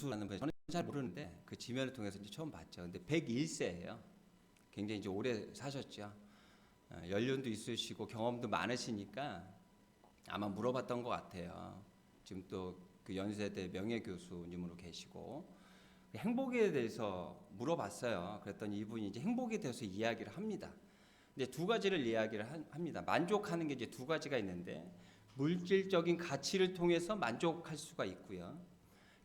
교수라는 분, 저는 잘 모르는데 그 지면을 통해서 이제 처음 봤죠. 근데 101세예요. 굉장히 이제 오래 사셨죠. 연륜도 있으시고 경험도 많으시니까 아마 물어봤던 것 같아요. 지금 또 그 연세대 명예교수님으로 계시고 행복에 대해서 물어봤어요. 그랬더니 이분이 이제 행복에 대해서 이야기를 합니다. 근데 두 가지를 이야기를 합니다. 만족하는 게 이제 두 가지가 있는데 물질적인 가치를 통해서 만족할 수가 있고요.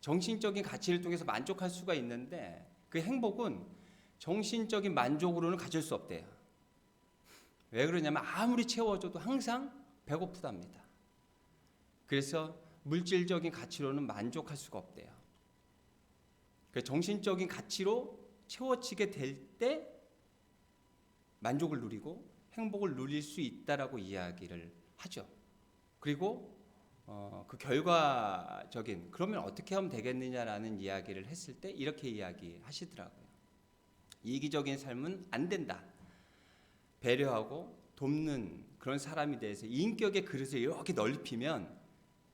정신적인 가치를 통해서 만족할 수가 있는데 그 행복은 정신적인 만족으로는 가질 수 없대요. 왜 그러냐면 아무리 채워줘도 항상 배고프답니다. 그래서 물질적인 가치로는 만족할 수가 없대요. 정신적인 가치로 채워지게 될 때 만족을 누리고 행복을 누릴 수 있다라고 이야기를 하죠. 그리고 그 결과적인 그러면 어떻게 하면 되겠느냐라는 이야기를 했을 때 이렇게 이야기하시더라고요. 이기적인 삶은 안 된다. 배려하고 돕는 그런 사람이 돼서 인격의 그릇을 이렇게 넓히면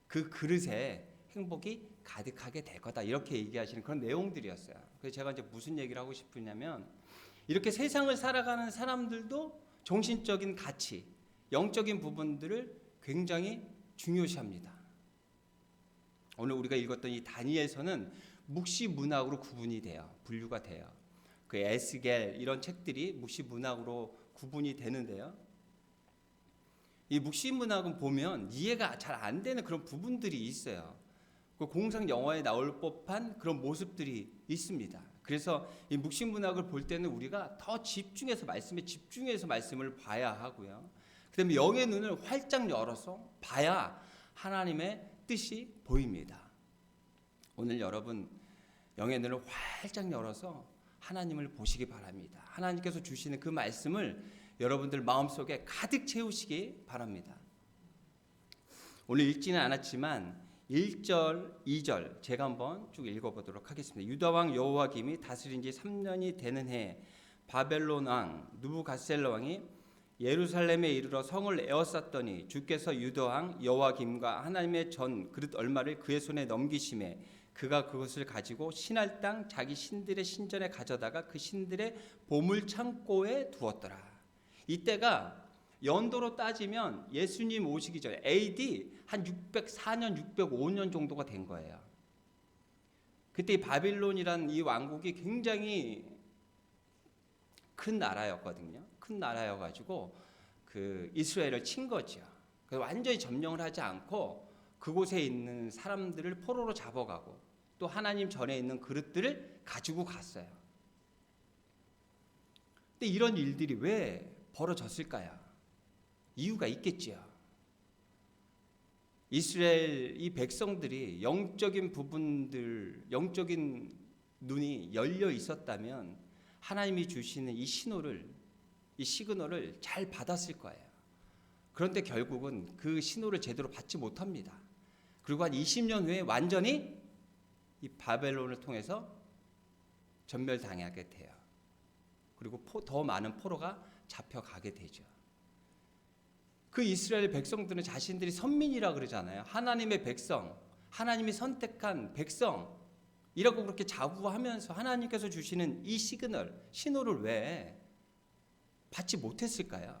그 그릇에 행복이 가득하게 될 거다. 이렇게 얘기하시는 그런 내용들이었어요. 그래서 제가 이제 무슨 얘기를 하고 싶으냐면 이렇게 세상을 살아가는 사람들도 정신적인 가치, 영적인 부분들을 굉장히 중요시합니다. 오늘 우리가 읽었던 이 다니엘서는 묵시 문학으로 구분이 돼요. 분류가 돼요. 그 에스겔 이런 책들이 묵시 문학으로 구분이 되는데요. 이 묵시 문학은 보면 이해가 잘 안 되는 그런 부분들이 있어요. 그 공상 영화에 나올 법한 그런 모습들이 있습니다. 그래서 이 묵시 문학을 볼 때는 우리가 더 집중해서 말씀에 집중해서 말씀을 봐야 하고요. 그다음에 영의 눈을 활짝 열어서 봐야 하나님의 뜻이 보입니다. 오늘 여러분 영의 눈을 활짝 열어서 하나님을 보시기 바랍니다. 하나님께서 주시는 그 말씀을 여러분들 마음속에 가득 채우시기 바랍니다. 오늘 읽지는 않았지만 1절, 2절 제가 한번 쭉 읽어보도록 하겠습니다. 유다왕 여호와김이 다스린 지 3년이 되는 해 바벨론 왕 느부갓셀러 왕이 예루살렘에 이르러 성을 에워쌌더니 주께서 유다왕 여호와김과 하나님의 전 그릇 얼마를 그의 손에 넘기심에 그가 그것을 가지고 신할 땅 자기 신들의 신전에 가져다가 그 신들의 보물 창고에 두었더라. 이때가 연도로 따지면 예수님 오시기 전에 AD 한 604년, 605년 정도가 된 거예요. 그때 이 바빌론이란 이 왕국이 굉장히 큰 나라였거든요. 큰 나라여가지고 그 이스라엘을 친 거죠. 그래서 완전히 점령을 하지 않고 그곳에 있는 사람들을 포로로 잡아가고 또 하나님 전에 있는 그릇들을 가지고 갔어요. 근데 이런 일들이 왜 벌어졌을까요? 이유가 있겠지요. 이스라엘 이 백성들이 영적인 부분들, 영적인 눈이 열려 있었다면 하나님이 주시는 이 신호를, 이 시그널을 잘 받았을 거예요. 그런데 결국은 그 신호를 제대로 받지 못합니다. 그리고 한 20년 후에 완전히 이 바벨론을 통해서 전멸당하게 돼요. 그리고 더 많은 포로가 잡혀가게 되죠. 그 이스라엘 백성들은 자신들이 선민이라 그러잖아요. 하나님의 백성, 하나님이 선택한 백성이라고 그렇게 자부하면서 하나님께서 주시는 이 시그널, 신호를 왜 받지 못했을까요?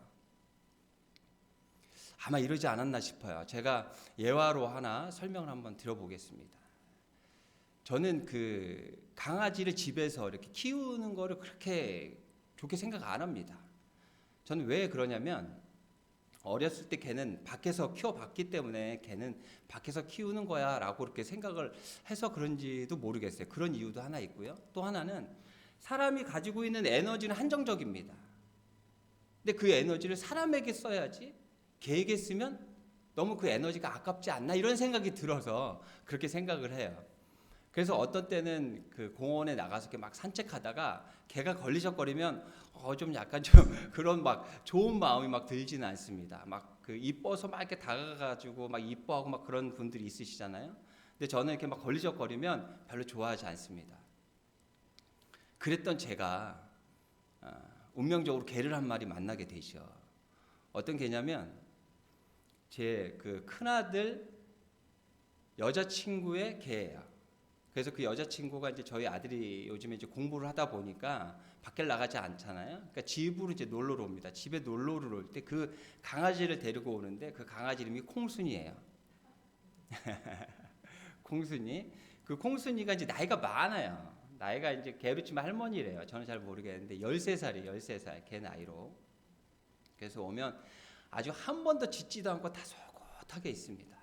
아마 이러지 않았나 싶어요. 제가 예화로 하나 설명을 한번 드려보겠습니다. 저는 그 강아지를 집에서 이렇게 키우는 거를 그렇게 좋게 생각 안 합니다. 저는 왜 그러냐면 어렸을 때 걔는 밖에서 키워봤기 때문에 걔는 밖에서 키우는 거야 라고 그렇게 생각을 해서 그런지도 모르겠어요. 그런 이유도 하나 있고요. 또 하나는 사람이 가지고 있는 에너지는 한정적입니다. 근데 그 에너지를 사람에게 써야지 개에게 쓰면 너무 그 에너지가 아깝지 않나 이런 생각이 들어서 그렇게 생각을 해요. 그래서 어떤 때는 그 공원에 나가서 이렇게 막 산책하다가 개가 걸리적거리면 좀 약간 좀 그런 막 좋은 마음이 막 들지는 않습니다. 막 그 이뻐서 막 이렇게 다가가가지고 막 이뻐하고 막 그런 분들이 있으시잖아요. 근데 저는 이렇게 막 걸리적거리면 별로 좋아하지 않습니다. 그랬던 제가 운명적으로 개를 한 마리 만나게 되죠. 어떤 개냐면 제 그 큰아들 여자친구의 개예요. 그래서 그 여자친구가 이제 저희 아들이 요즘에 이제 공부를 하다 보니까 밖에 나가지 않잖아요. 그러니까 집으로 이제 놀러를 옵니다. 집에 놀러를 올 때 그 강아지를 데리고 오는데 그 강아지 이름이 콩순이에요. 콩순이. 그 콩순이가 이제 나이가 많아요. 나이가 이제 게으르치면 할머니래요. 저는 잘 모르겠는데 13살이에요. 13살. 걔 나이로. 그래서 오면 아주 한 번도 짖지도 않고 다소곳하게 있습니다.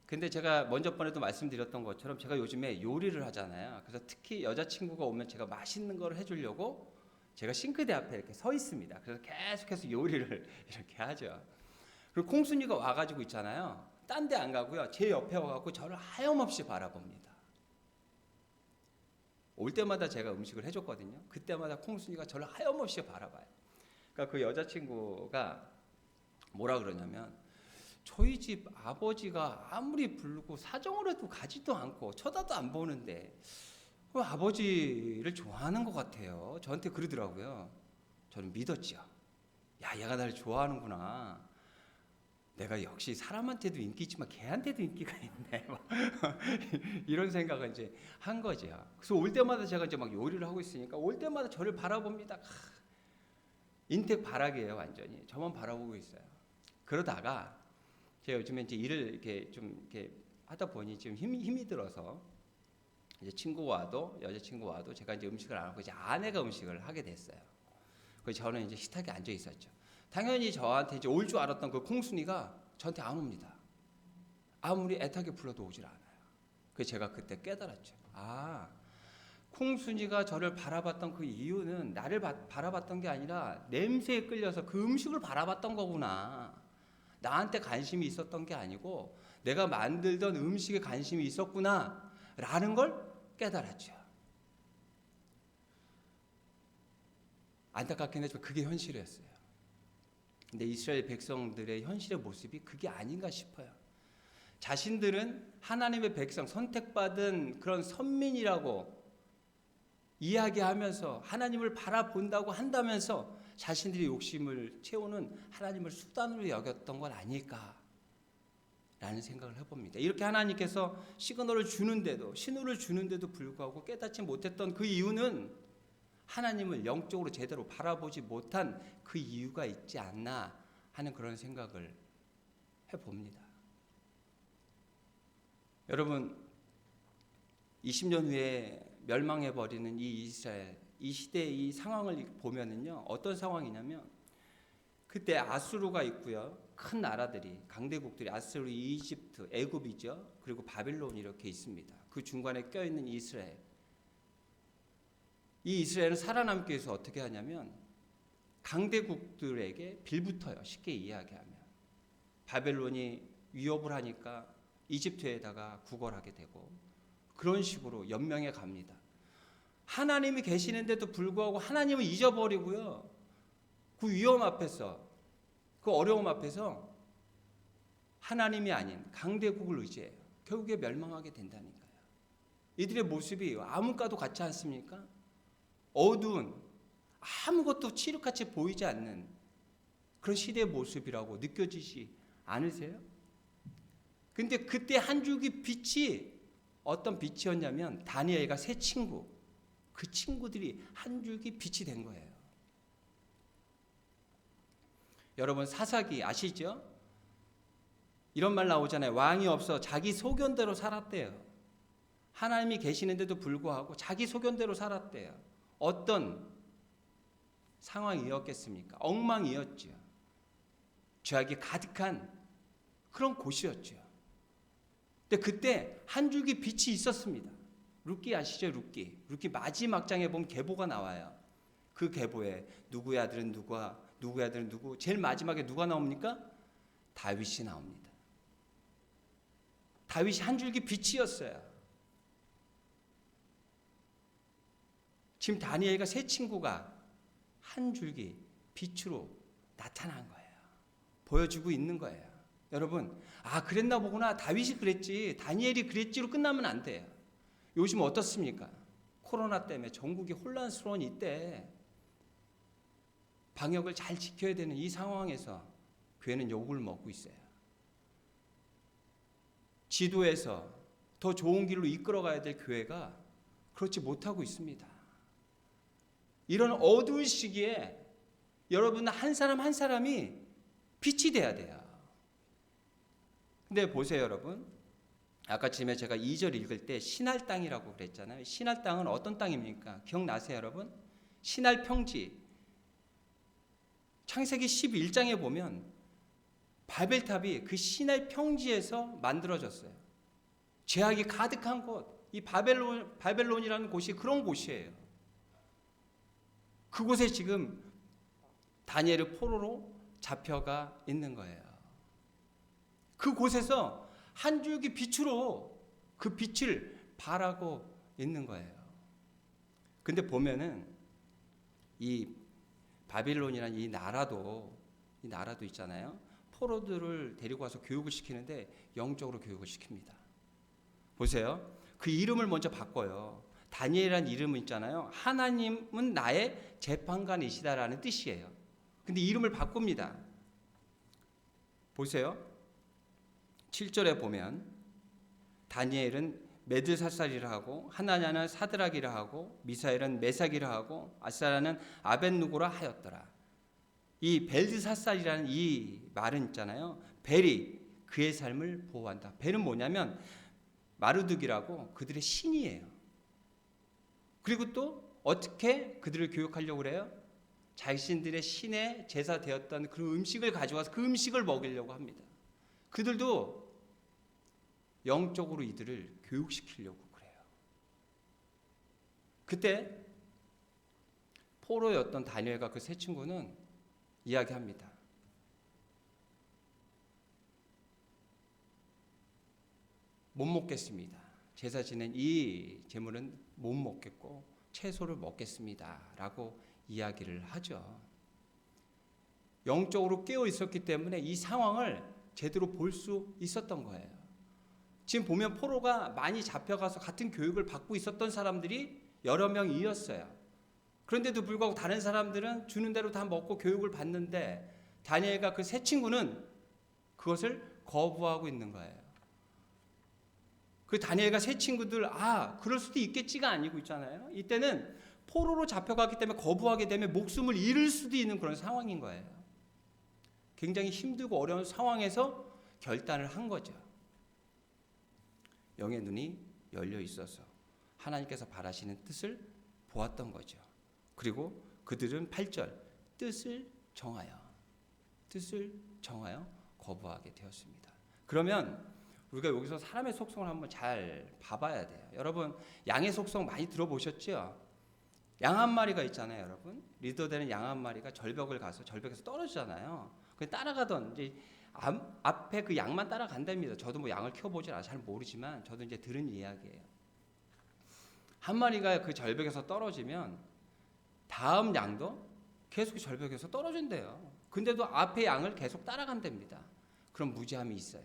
근데 제가 먼저 번에도 말씀드렸던 것처럼 제가 요즘에 요리를 하잖아요. 그래서 특히 여자친구가 오면 제가 맛있는 걸 해주려고 제가 싱크대 앞에 이렇게 서 있습니다. 그래서 계속해서 요리를 이렇게 하죠. 그리고 콩순이가 와가지고 있잖아요. 딴 데 안 가고요. 제 옆에 와갖고 저를 하염없이 바라봅니다. 올 때마다 제가 음식을 해줬거든요. 그때마다 콩순이가 저를 하염없이 바라봐요. 그러니까 그 여자친구가 뭐라 그러냐면 저희 집 아버지가 아무리 부르고 사정을 해도 가지도 않고 쳐다도 안 보는데 왜 아버지를 좋아하는 것 같아요. 저한테 그러더라고요. 저는 믿었죠. 야, 얘가 나를 좋아하는구나. 내가 역시 사람한테도 인기 있지만 걔한테도 인기가 있네. 이런 생각을 이제 한 거죠. 그래서 올 때마다 제가 이제 막 요리를 하고 있으니까 올 때마다 저를 바라봅니다. 인택 바라기예요, 완전히. 저만 바라보고 있어요. 그러다가 제가 요즘에 이제 일을 이렇게 좀 이렇게 하다 보니 지금 힘이 들어서 이제 친구와도 여자친구와도 제가 이제 음식을 안 하고 이제 아내가 음식을 하게 됐어요. 그래서 저는 이제 식탁에 앉아 있었죠. 당연히 저한테 이제 올 줄 알았던 그 콩순이가 저한테 안 옵니다. 아무리 애타게 불러도 오질 않아요. 그래서 제가 그때 깨달았죠. 아, 콩순이가 저를 바라봤던 그 이유는 나를 바라봤던 게 아니라 냄새에 끌려서 그 음식을 바라봤던 거구나. 나한테 관심이 있었던 게 아니고 내가 만들던 음식에 관심이 있었구나 라는 걸 깨달았죠. 안타깝긴 하지만 그게 현실이었어요. 근데 이스라엘 백성들의 현실의 모습이 그게 아닌가 싶어요. 자신들은 하나님의 백성, 선택받은 그런 선민이라고 이야기하면서 하나님을 바라본다고 한다면서 자신들의 욕심을 채우는 하나님을 수단으로 여겼던 건 아닐까라는 생각을 해봅니다. 이렇게 하나님께서 시그널을 주는데도, 신호를 주는데도 불구하고 깨닫지 못했던 그 이유는 하나님을 영적으로 제대로 바라보지 못한 그 이유가 있지 않나 하는 그런 생각을 해봅니다. 여러분, 20년 후에 멸망해버리는 이 이스라엘, 이 시대의 이 상황을 보면은요, 어떤 상황이냐면 그때 아수르가 있고요, 큰 나라들이, 강대국들이 아수르, 이집트, 애굽이죠, 그리고 바빌론 이렇게 있습니다. 그 중간에 껴있는 이스라엘. 이 이스라엘은 살아남기 위해서 어떻게 하냐면 강대국들에게 빌붙어요. 쉽게 이야기하면. 바벨론이 위협을 하니까 이집트에다가 구걸하게 되고 그런 식으로 연명해 갑니다. 하나님이 계시는데도 불구하고 하나님을 잊어버리고요. 그 위험 앞에서, 그 어려움 앞에서 하나님이 아닌 강대국을 의지해요. 결국에 멸망하게 된다니까요. 이들의 모습이 아무것도 같지 않습니까? 어두운, 아무것도 칠흑같이 보이지 않는 그런 시대의 모습이라고 느껴지지 않으세요? 근데 그때 한 줄기 빛이 어떤 빛이었냐면 다니엘과 세 친구, 그 친구들이 한 줄기 빛이 된 거예요. 여러분, 사사기 아시죠? 이런 말 나오잖아요. 왕이 없어 자기 소견대로 살았대요. 하나님이 계시는데도 불구하고 자기 소견대로 살았대요. 어떤 상황이었겠습니까? 엉망이었죠. 죄악이 가득한 그런 곳이었죠. 근데 그때 한 줄기 빛이 있었습니다. 룻기 아시죠? 룻기 마지막 장에 보면 계보가 나와요. 그 계보에 누구의 아들은 누구와 누구의 아들은 누구, 제일 마지막에 누가 나옵니까? 다윗이 나옵니다. 다윗이 한 줄기 빛이었어요. 지금 다니엘과 세 친구가 한 줄기 빛으로 나타난 거예요. 보여주고 있는 거예요. 여러분, 아, 그랬나 보구나. 다윗이 그랬지, 다니엘이 그랬지로 끝나면 안 돼요. 요즘 어떻습니까? 코로나 때문에 전국이 혼란스러운 이때 방역을 잘 지켜야 되는 이 상황에서 교회는 욕을 먹고 있어요. 지도에서 더 좋은 길로 이끌어가야 될 교회가 그렇지 못하고 있습니다. 이런 어두운 시기에 여러분 한 사람 한 사람이 빛이 돼야 돼요. 근데 보세요, 여러분. 아까 전에 제가 2절 읽을 때 신할 땅이라고 그랬잖아요. 신할 땅은 어떤 땅입니까? 기억나세요, 여러분? 신할 평지. 창세기 11장에 보면 바벨탑이 그 신할 평지에서 만들어졌어요. 죄악이 가득한 곳, 이 바벨론이라는 곳이 그런 곳이에요. 그곳에 지금 다니엘이 포로로 잡혀가 있는 거예요. 그곳에서 한 줄기 빛으로 그 빛을 발하고 있는 거예요. 근데 보면은 이 바빌론이라는 이 나라도 있잖아요. 포로들을 데리고 와서 교육을 시키는데 영적으로 교육을 시킵니다. 보세요. 그 이름을 먼저 바꿔요. 다니엘이라는 이름은 있잖아요. 하나님은 나의 재판관이시다라는 뜻이에요. 근데 이름을 바꿉니다. 보세요. 7절에 보면 다니엘은 메드사살이라 하고 하나냐는 사드락이라 하고 미사엘은 메삭이라 하고 아사라는 아벳누고라 하였더라. 이 벨드사살이라는 이 말은 있잖아요. 벨이 그의 삶을 보호한다. 벨은 뭐냐면 마르둑이라고 그들의 신이에요. 그리고 또 어떻게 그들을 교육하려고 그래요? 자신들의 신의 제사 되었던 그 음식을 가져와서 그 음식을 먹이려고 합니다. 그들도 영적으로 이들을 교육시키려고 그래요. 그때 포로였던 다니엘과 그 세 친구는 이야기합니다. 못 먹겠습니다. 제사 지낸 이 제물은 못 먹겠고 채소를 먹겠습니다. 라고 이야기를 하죠. 영적으로 깨어 있었기 때문에 이 상황을 제대로 볼 수 있었던 거예요. 지금 보면 포로가 많이 잡혀가서 같은 교육을 받고 있었던 사람들이 여러 명이었어요. 그런데도 불구하고 다른 사람들은 주는 대로 다 먹고 교육을 받는데 다니엘과 그 세 친구는 그것을 거부하고 있는 거예요. 그 다니엘과 세 친구들 그럴 수도 있겠지가 아니고 있잖아요. 이때는 포로로 잡혀가기 때문에 거부하게 되면 목숨을 잃을 수도 있는 그런 상황인 거예요. 굉장히 힘들고 어려운 상황에서 결단을 한 거죠. 영의 눈이 열려 있어서 하나님께서 바라시는 뜻을 보았던 거죠. 그리고 그들은 8절 뜻을 정하여 거부하게 되었습니다. 그러면 우리가 여기서 사람의 속성을 한번 잘 봐봐야 돼요. 여러분 양의 속성 많이 들어보셨죠? 양 한 마리가 있잖아요, 여러분. 리더되는 양 한 마리가 절벽에서 떨어지잖아요. 그 따라가던 이제 앞에 그 양만 따라간답니다. 저도 뭐 양을 키워보질 않아서 잘 모르지만 저도 이제 들은 이야기예요. 한 마리가 그 절벽에서 떨어지면 다음 양도 계속 절벽에서 떨어진대요. 근데도 앞에 양을 계속 따라간답니다. 그런 무지함이 있어요.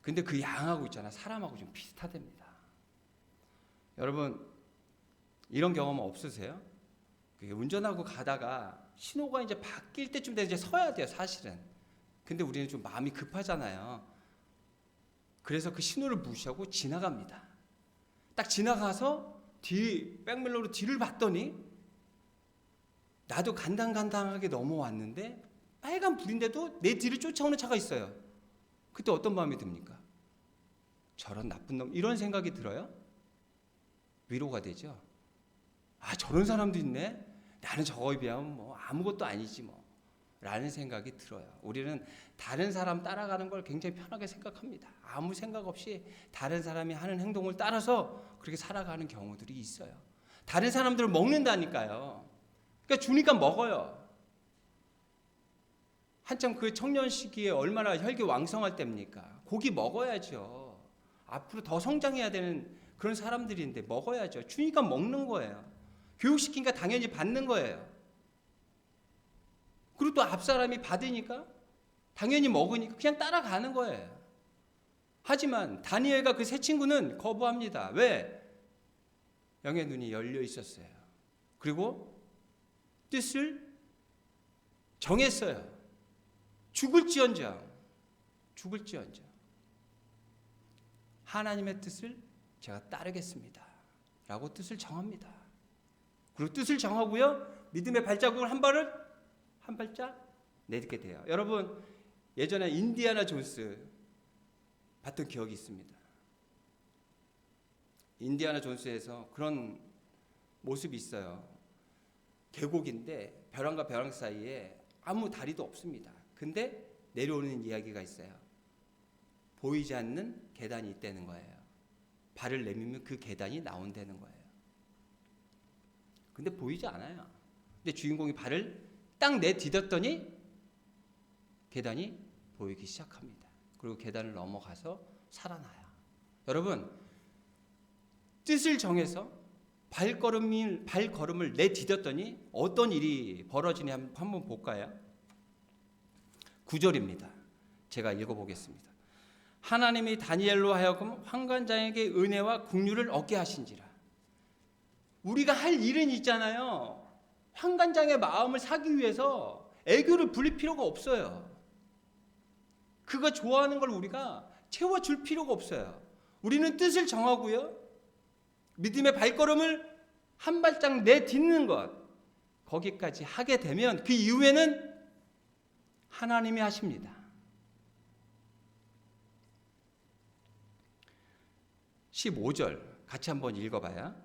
근데 그 양하고 있잖아, 사람하고 좀 비슷하답니다. 여러분 이런 경험 없으세요? 운전하고 가다가 신호가 이제 바뀔 때쯤 되면 이제 서야 돼요, 사실은. 근데 우리는 좀 마음이 급하잖아요. 그래서 그 신호를 무시하고 지나갑니다. 딱 지나가서 백밀러로 뒤를 봤더니 나도 간당간당하게 넘어왔는데 빨간 불인데도 내 뒤를 쫓아오는 차가 있어요. 그때 어떤 마음이 듭니까? 저런 나쁜 놈, 이런 생각이 들어요? 위로가 되죠. 저런 사람도 있네. 나는 저거에 비하면 뭐 아무것도 아니지 뭐 라는 생각이 들어요. 우리는 다른 사람 따라가는 걸 굉장히 편하게 생각합니다. 아무 생각 없이 다른 사람이 하는 행동을 따라서 그렇게 살아가는 경우들이 있어요. 다른 사람들을 먹는다니까요. 그러니까 주니까 먹어요. 한참 그 청년 시기에 얼마나 혈기왕성할 때입니까? 고기 먹어야죠. 앞으로 더 성장해야 되는 그런 사람들인데 먹어야죠. 주니까 먹는 거예요. 교육시키니까 당연히 받는 거예요. 그리고 또 앞사람이 받으니까 당연히 먹으니까 그냥 따라가는 거예요. 하지만 다니엘과 그 세 친구는 거부합니다. 왜? 영의 눈이 열려 있었어요. 그리고 뜻을 정했어요. 죽을지언정. 하나님의 뜻을 제가 따르겠습니다 라고 뜻을 정합니다. 그리고 뜻을 정하고요, 믿음의 발자국을 한 발짝 내딛게 돼요. 여러분, 예전에 인디아나 존스 봤던 기억이 있습니다. 인디아나 존스에서 그런 모습이 있어요. 계곡인데 벼랑과 벼랑 사이에 아무 다리도 없습니다. 근데 내려오는 이야기가 있어요. 보이지 않는 계단이 있다는 거예요. 발을 내밀면 그 계단이 나온다는 거예요. 근데 보이지 않아요. 근데 주인공이 발을 딱 내디뎠더니 계단이 보이기 시작합니다. 그리고 계단을 넘어가서 살아나요. 여러분, 뜻을 정해서 발걸음을 내디뎠더니 어떤 일이 벌어지냐 한번 볼까요? 9절입니다. 제가 읽어보겠습니다. 하나님이 다니엘로 하여금 환관장에게 은혜와 긍휼을 얻게 하신지라. 우리가 할 일은 있잖아요. 환관장의 마음을 사기 위해서 애교를 부릴 필요가 없어요. 그가 좋아하는 걸 우리가 채워줄 필요가 없어요. 우리는 뜻을 정하고요, 믿음의 발걸음을 한 발짝 내딛는 것, 거기까지 하게 되면 그 이후에는 하나님이 하십니다. 15절 같이 한번 읽어봐요.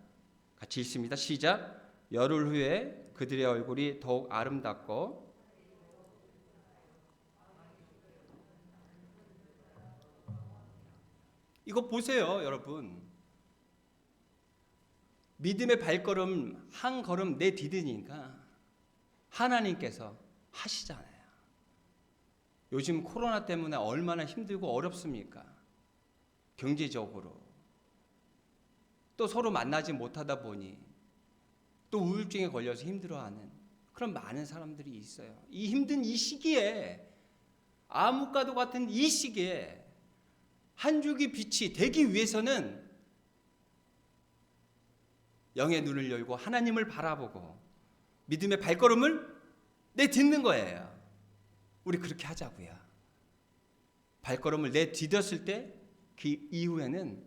같이 읽습니다. 시작. 열흘 후에 그들의 얼굴이 더욱 아름답고 이거 보세요, 여러분. 믿음의 발걸음 한 걸음 내디디니까 하나님께서 하시잖아요. 요즘 코로나 때문에 얼마나 힘들고 어렵습니까? 경제적으로. 또 서로 만나지 못하다 보니 또 우울증에 걸려서 힘들어하는 그런 많은 사람들이 있어요. 이 힘든 이 시기에, 암흑과도 같은 이 시기에 한 줄기 빛이 되기 위해서는 영의 눈을 열고 하나님을 바라보고 믿음의 발걸음을 내딛는 거예요. 우리 그렇게 하자고요. 발걸음을 내디뎠을 때 그 이후에는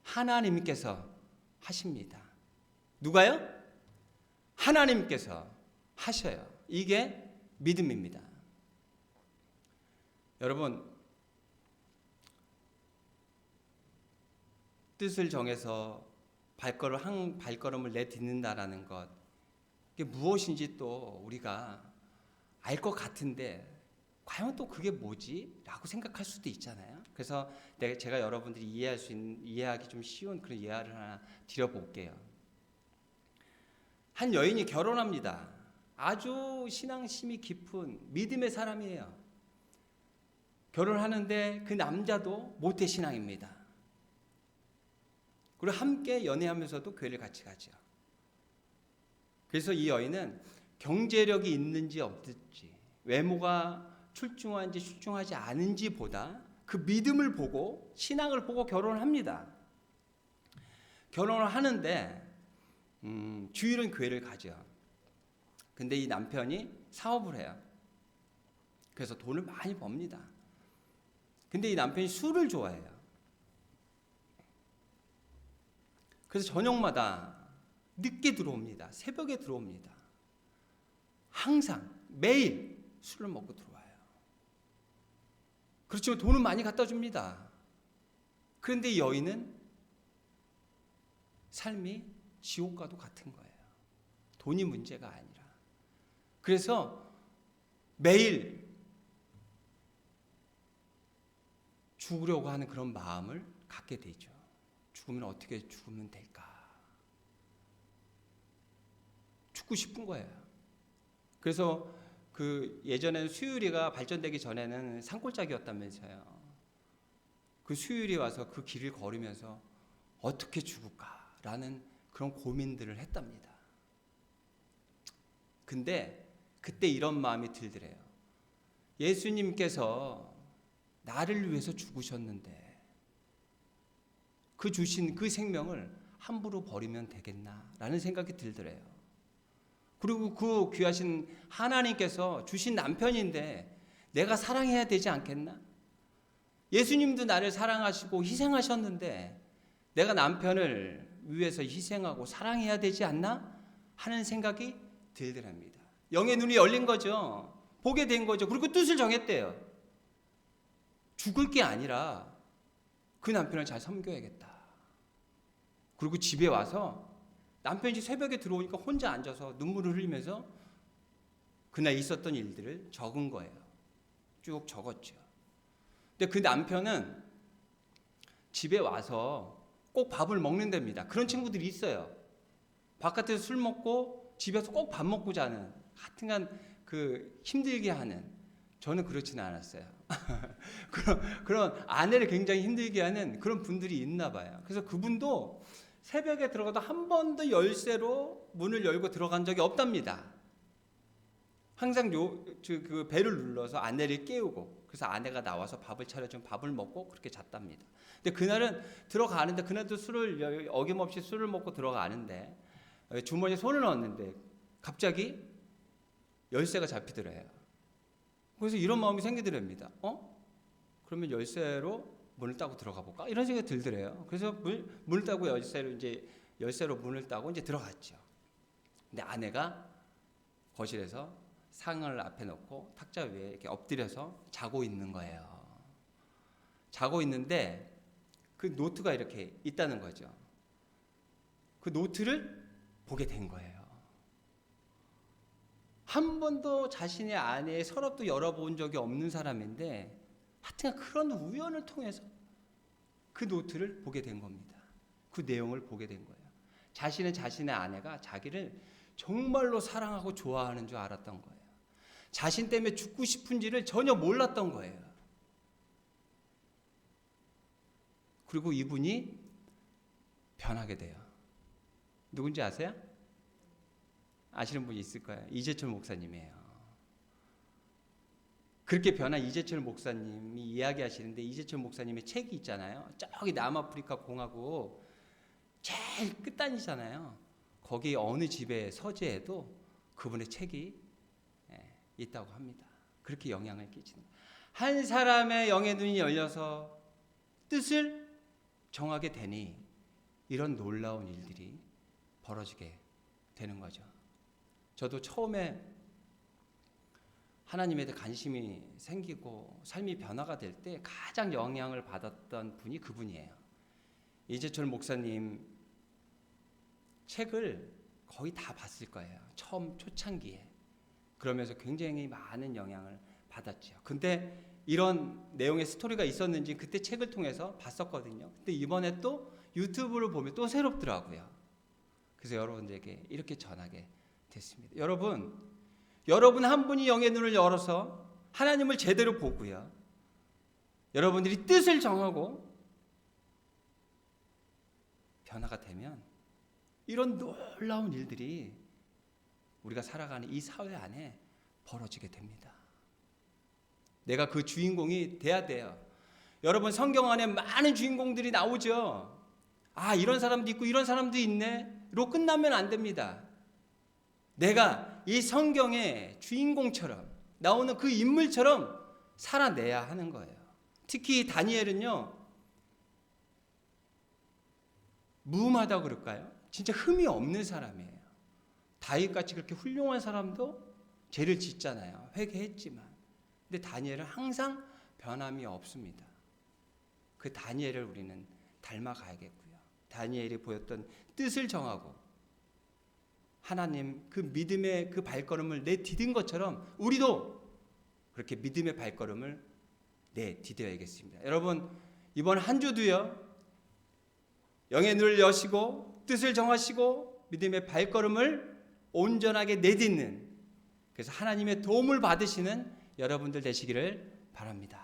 하나님께서 하십니다. 누가요? 하나님께서 하셔요. 이게 믿음입니다. 여러분, 뜻을 정해서 한 발걸음을 내딛는다라는 것, 이게 무엇인지 또 우리가 알 것 같은데 과연 또 그게 뭐지? 라고 생각할 수도 있잖아요. 그래서 제가 여러분들이 이해하기 좀 쉬운 그런 예화를 하나 드려볼게요. 한 여인이 결혼합니다. 아주 신앙심이 깊은 믿음의 사람이에요. 결혼하는데 그 남자도 모태신앙입니다. 그리고 함께 연애하면서도 교회를 같이 가죠. 그래서 이 여인은 경제력이 있는지 없는지, 외모가 출중한지 출중하지 않은지 보다 그 믿음을 보고 신앙을 보고 결혼을 합니다. 결혼을 하는데 주일은 교회를 가죠. 근데 이 남편이 사업을 해요. 그래서 돈을 많이 법니다. 근데 이 남편이 술을 좋아해요. 그래서 저녁마다 늦게 들어옵니다. 새벽에 들어옵니다. 항상 매일 술을 먹고 들어와요. 그렇지만 돈은 많이 갖다 줍니다. 그런데 이 여인은 삶이 지옥과도 같은 거예요. 돈이 문제가 아니라. 그래서 매일 죽으려고 하는 그런 마음을 갖게 되죠. 죽으면 어떻게 죽으면 될까? 죽고 싶은 거예요. 그래서 그 예전에는 수유리가 발전되기 전에는 산골짜기였다면서요. 그 수유리 와서 그 길을 걸으면서 어떻게 죽을까라는 그런 고민들을 했답니다. 근데 그때 이런 마음이 들더래요. 예수님께서 나를 위해서 죽으셨는데 그 주신 그 생명을 함부로 버리면 되겠나라는 생각이 들더래요. 그리고 그 귀하신 하나님께서 주신 남편인데 내가 사랑해야 되지 않겠나? 예수님도 나를 사랑하시고 희생하셨는데 내가 남편을 위해서 희생하고 사랑해야 되지 않나 하는 생각이 들더랍니다. 영의 눈이 열린 거죠. 보게 된 거죠. 그리고 뜻을 정했대요. 죽을 게 아니라 그 남편을 잘 섬겨야겠다. 그리고 집에 와서 남편이 새벽에 들어오니까 혼자 앉아서 눈물을 흘리면서 그날 있었던 일들을 적은 거예요. 쭉 적었죠. 근데 그 남편은 집에 와서 꼭 밥을 먹는답니다. 그런 친구들이 있어요. 바깥에서 술 먹고 집에서 꼭 밥 먹고 자는, 하여튼간 그 힘들게 하는. 저는 그렇지는 않았어요. 그런 아내를 굉장히 힘들게 하는 그런 분들이 있나 봐요. 그래서 그분도 새벽에 들어가도 한 번도 열쇠로 문을 열고 들어간 적이 없답니다. 항상 그 벨을 눌러서 아내를 깨우고, 그래서 아내가 나와서 밥을 차려주면 밥을 먹고 그렇게 잤답니다. 근데 그날은 들어가는데, 그날도 술을 어김없이 술을 먹고 들어가는데 주머니에 손을 넣었는데 갑자기 열쇠가 잡히더래요. 그래서 이런 마음이 생기더랍니다. 그러면 열쇠로 문을 따고 들어가 볼까? 이런 생각이 들더래요. 그래서 문을 따고 열쇠로 문을 따고 이제 들어갔죠. 근데 아내가 거실에서 상을 앞에 놓고 탁자 위에 이렇게 엎드려서 자고 있는 거예요. 자고 있는데 그 노트가 이렇게 있다는 거죠. 그 노트를 보게 된 거예요. 한 번도 자신의 아내의 서랍도 열어본 적이 없는 사람인데 하여튼 그런 우연을 통해서 그 노트를 보게 된 겁니다. 그 내용을 보게 된 거예요. 자신은 자신의 아내가 자기를 정말로 사랑하고 좋아하는 줄 알았던 거예요. 자신 때문에 죽고 싶은지를 전혀 몰랐던 거예요. 그리고 이분이 변하게 돼요. 누군지 아세요? 아시는 분이 있을 거예요. 이재철 목사님이에요. 그렇게 변한 이재철 목사님이 이야기하시는데, 이재철 목사님의 책이 있잖아요. 저기 남아프리카 공화국 제일 끝단이잖아요. 거기 어느 집의 서재에도 그분의 책이 있다고 합니다. 그렇게 영향을 끼치는 거예요. 한 사람의 영의 눈이 열려서 뜻을 정하게 되니 이런 놀라운 일들이 벌어지게 되는 거죠. 저도 처음에 하나님에 대해 관심이 생기고 삶이 변화가 될 때 가장 영향을 받았던 분이 그분이에요. 이재철 목사님 책을 거의 다 봤을 거예요. 처음 초창기에. 그러면서 굉장히 많은 영향을 받았죠. 근데 이런 내용의 스토리가 있었는지 그때 책을 통해서 봤었거든요. 근데 이번에 또 유튜브를 보면 또 새롭더라고요. 그래서 여러분들에게 이렇게 전하게 됐습니다. 여러분 한 분이 영의 눈을 열어서 하나님을 제대로 보고요. 여러분들이 뜻을 정하고 변화가 되면 이런 놀라운 일들이 우리가 살아가는 이 사회 안에 벌어지게 됩니다. 내가 그 주인공이 돼야 돼요. 여러분, 성경 안에 많은 주인공들이 나오죠. 아, 이런 사람도 있고 이런 사람도 있네 로 끝나면 안 됩니다. 내가 이 성경의 주인공처럼 나오는 그 인물처럼 살아내야 하는 거예요. 특히 다니엘은요, 무음하다고 그럴까요? 진짜 흠이 없는 사람이에요. 다윗같이 그렇게 훌륭한 사람도 죄를 짓잖아요. 회개했지만. 근데 다니엘은 항상 변함이 없습니다. 그 다니엘을 우리는 닮아가야겠고요. 다니엘이 보였던 뜻을 정하고 하나님 그 믿음의 그 발걸음을 내디딘 것처럼 우리도 그렇게 믿음의 발걸음을 내디뎌야겠습니다. 여러분, 이번 한 주도요, 영의 눈을 여시고 뜻을 정하시고 믿음의 발걸음을 온전하게 내딛는, 그래서 하나님의 도움을 받으시는 여러분들 되시기를 바랍니다.